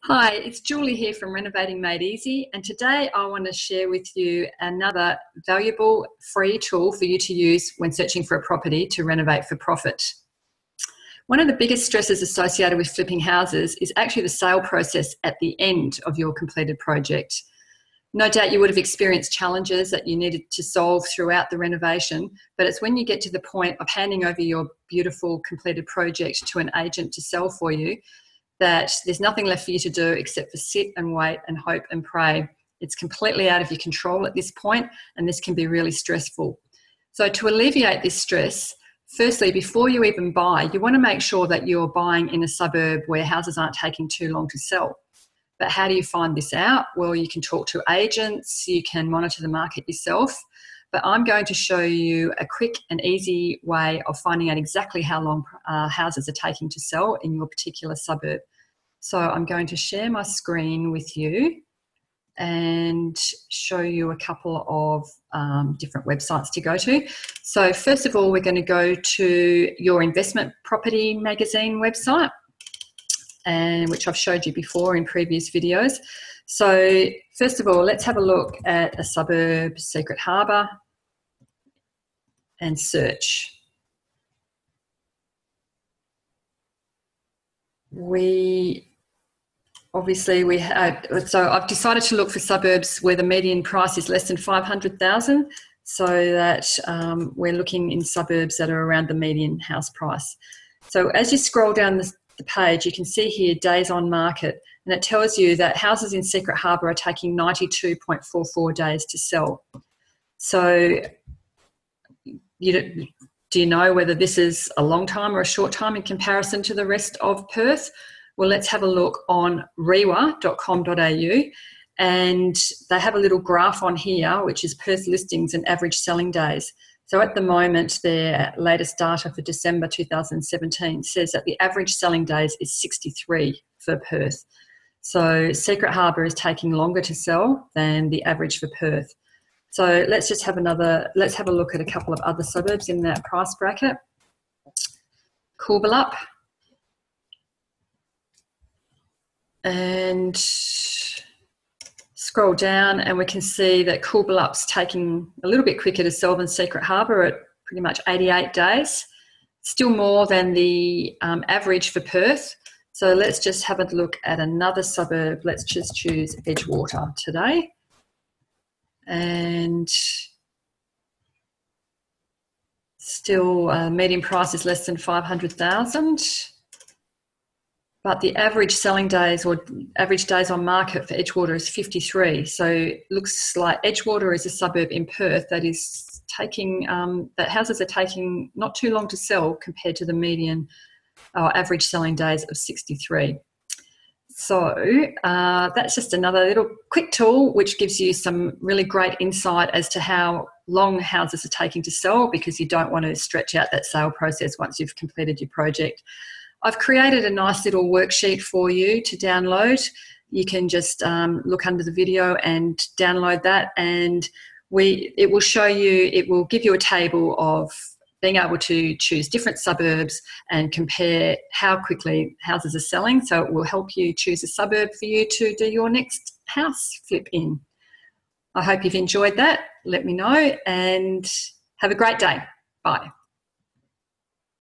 Hi, it's Julie here from Renovating Made Easy, and today I want to share with you another valuable free tool for you to use when searching for a property to renovate for profit. One of the biggest stresses associated with flipping houses is actually the sale process at the end of your completed project. No doubt you would have experienced challenges that you needed to solve throughout the renovation, but it's when you get to the point of handing over your beautiful completed project to an agent to sell for you that there's nothing left for you to do except for sit and wait and hope and pray. It's completely out of your control at this point, and this can be really stressful. So to alleviate this stress, firstly, before you even buy, you want to make sure that you're buying in a suburb where houses aren't taking too long to sell. But how do you find this out? Well, you can talk to agents, you can monitor the market yourself, but I'm going to show you a quick and easy way of finding out exactly how long houses are taking to sell in your particular suburb. So I'm going to share my screen with you and show you a couple of different websites to go to. So first of all, we're going to go to your investment property magazine website, and which I've showed you before in previous videos. So first of all, let's have a look at a suburb, Secret Harbour, and search. So I've decided to look for suburbs where the median price is less than 500,000, so that we're looking in suburbs that are around the median house price. So as you scroll down the page, you can see here days on market, and it tells you that houses in Secret Harbour are taking 92.44 days to sell. So do you know whether this is a long time or a short time in comparison to the rest of Perth? Well, let's have a look on rewa.com.au, and they have a little graph on here, which is Perth listings and average selling days. So at the moment, their latest data for December 2017 says that the average selling days is 63 for Perth. So Secret Harbour is taking longer to sell than the average for Perth. So let's have a look at a couple of other suburbs in that price bracket. Coolbellup, and scroll down and we can see that Coolbellup's taking a little bit quicker to sell than Secret Harbour at pretty much 88 days. Still more than the average for Perth. So let's just have a look at another suburb. Let's just choose Edgewater today. And still median price is less than 500,000. But the average selling days or average days on market for Edgewater is 53. So it looks like Edgewater is a suburb in Perth that is taking, that houses are taking not too long to sell compared to the median or average selling days of 63. So that's just another little quick tool which gives you some really great insight as to how long houses are taking to sell, because you don't want to stretch out that sale process once you've completed your project. I've created a nice little worksheet for you to download. You can just look under the video and download that, and it will give you a table of being able to choose different suburbs and compare how quickly houses are selling. So it will help you choose a suburb for you to do your next house flip in. I hope you've enjoyed that. Let me know and have a great day. Bye.